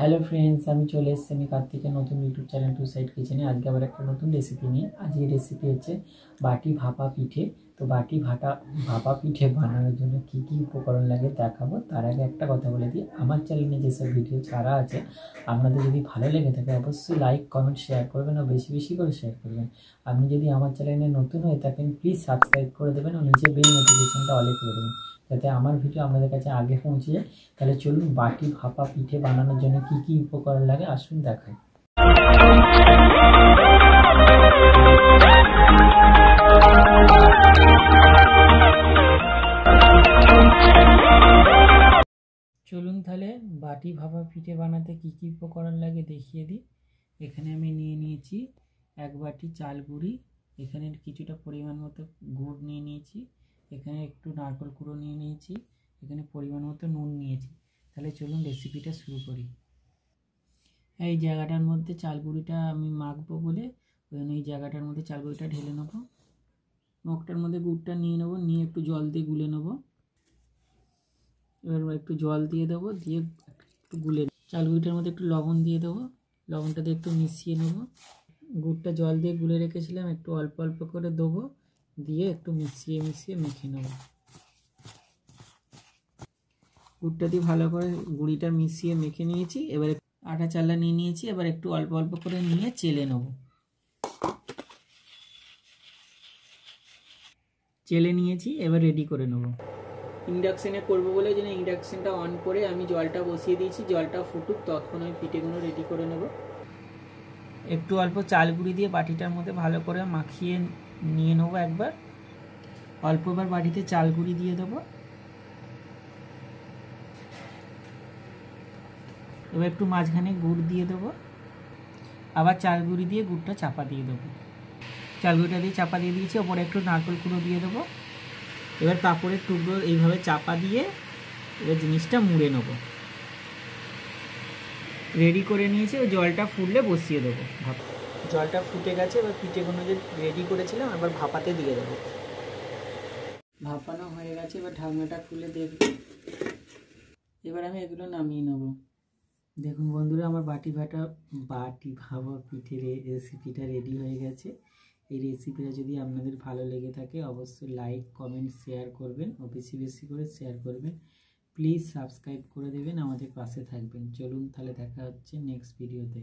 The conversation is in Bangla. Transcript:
হ্যালো ফ্রেন্ডস, আমি চলে এসেছি আমি কার্তিকের নতুন ইউটিউব চ্যানেল টু সাইড কিচেনে। আজকে আবার একটা নতুন রেসিপি নিয়ে। আজকের রেসিপি হচ্ছে বাটি ভাপা পিঠে। তো বাটি ভাপা পিঠে বানানোর জন্য কী কী উপকরণ লাগে দেখাবো। তার আগে একটা কথা বলে দিই, আমার চ্যানেলে যেসব ভিডিও ছাড়া আছে আপনাদের যদি ভালো লেগে থাকে অবশ্যই লাইক কমেন্ট শেয়ার করবেন ও বেশি বেশি করে শেয়ার করবেন। আপনি যদি আমার চ্যানেলে নতুন হয়ে থাকেন প্লিজ সাবস্ক্রাইব করে দেবেন ও নিচে বেল নোটিফিকেশনটা অলে করে দেবেন, যাতে আমার ভিডিও আপনাদের কাছে আগে পৌঁছে যায়। তাহলে চলুন বাটি ভাপা পিঠে বানানোর জন্য কি কি উপকরণ লাগে আসুন দেখাই। চলুন তাহলে বাটি ভাপা পিঠে বানাতে কি কি উপকরণ লাগে দেখিয়ে দিই। এখানে আমি নিয়ে নিয়েছি 1 বাটি চাল গুঁড়ি, এখানে কিছুটা পরিমাণ মতো গুড় নিয়ে নিয়েছি, এখানে একটু নারকেল কুড়ো নিয়ে নিয়েছি, এখানে পরিমাণ মতো নুন নিয়েছি। তাহলে চলুন রেসিপিটা শুরু করি। এই জায়গাটার মধ্যে চাল গুঁড়িটা আমি মাখবো বলে এই জায়গাটার মধ্যে চাল গুঁড়িটা ঢেলে নেবো। মগটার মধ্যে গুড়টা নিয়ে নেবো, নিয়ে একটু জল দিয়ে গুলে নেবো। এবার একটু জল দিয়ে দেবো, দিয়ে একটু গুলে চাল গুঁড়িটার মধ্যে একটু লবণ দিয়ে দেবো, লবণটা দিয়ে একটু মিশিয়ে নেবো। গুড়টা জল দিয়ে গুলে রেখেছিলাম, একটু অল্প অল্প করে দেবো, দিয়ে একটু মিশিয়ে মেখে নেবো। গুড়টা দিয়ে ভালো করে গুঁড়িটা মিশিয়ে মেখে নিয়েছি। এবারে আটা চালা নিয়ে নিয়েছি, এবার একটু অল্প অল্প করে নিয়ে চেলে নেব। চেলে নিয়েছি, এবার রেডি করে নেব। ইন্ডাকশানে করবো বলে যেন ইন্ডাকশানটা অন করে আমি জলটা বসিয়ে দিয়েছি, জলটা ফুটুক ততক্ষণ আমি পিঠেগুলো রেডি করে নেব। একটু অল্প চাল গুঁড়ি দিয়ে বাটিটার মধ্যে ভালো করে মাখিয়ে নিয়ে নেবো। একবার অল্পবার বাটিতে চাল গুঁড়ি দিয়ে দেবো। এবার একটু মাঝখানে গুড় দিয়ে দেবো, আবার চাল গুঁড়ি দিয়ে গুড়টা চাপা দিয়ে দেবো। চাল গুঁড়িটা দিয়ে চাপা দিয়ে দিয়েছি, ওপরে একটু নারকেল কুড়ো দিয়ে দেবো। এবার কাপড়ের টুকরো এইভাবে চাপা দিয়ে এবার জিনিসটা মুড়ে নেব। রেডি করে নিয়েছি, ওই জলটা ফুটলে বসিয়ে দেবো। জলটা ফুটে গেছে, এবার পিঠেগুলো যে রেডি করেছিলাম এবার ভাপাতে দিয়ে দেবো। ভাপানো হয়ে গেছে, এবার ঢাকনাটা খুলে দেখব। এবার আমি এগুলো নামিয়ে নেব। দেখুন বন্ধুরা, আমার বাটি ভাপা পিঠের রেসিপিটা রেডি হয়ে গেছে। এই রেসিপিটা যদি আপনাদের ভালো লেগে থাকে অবশ্যই লাইক কমেন্ট শেয়ার করবেন ও বেশি বেশি করে শেয়ার করবেন। প্লিজ সাবস্ক্রাইব করে দেবেন, আমাদের পাশে থাকবেন। চলুন তাহলে দেখা হচ্ছে নেক্সট ভিডিওতে।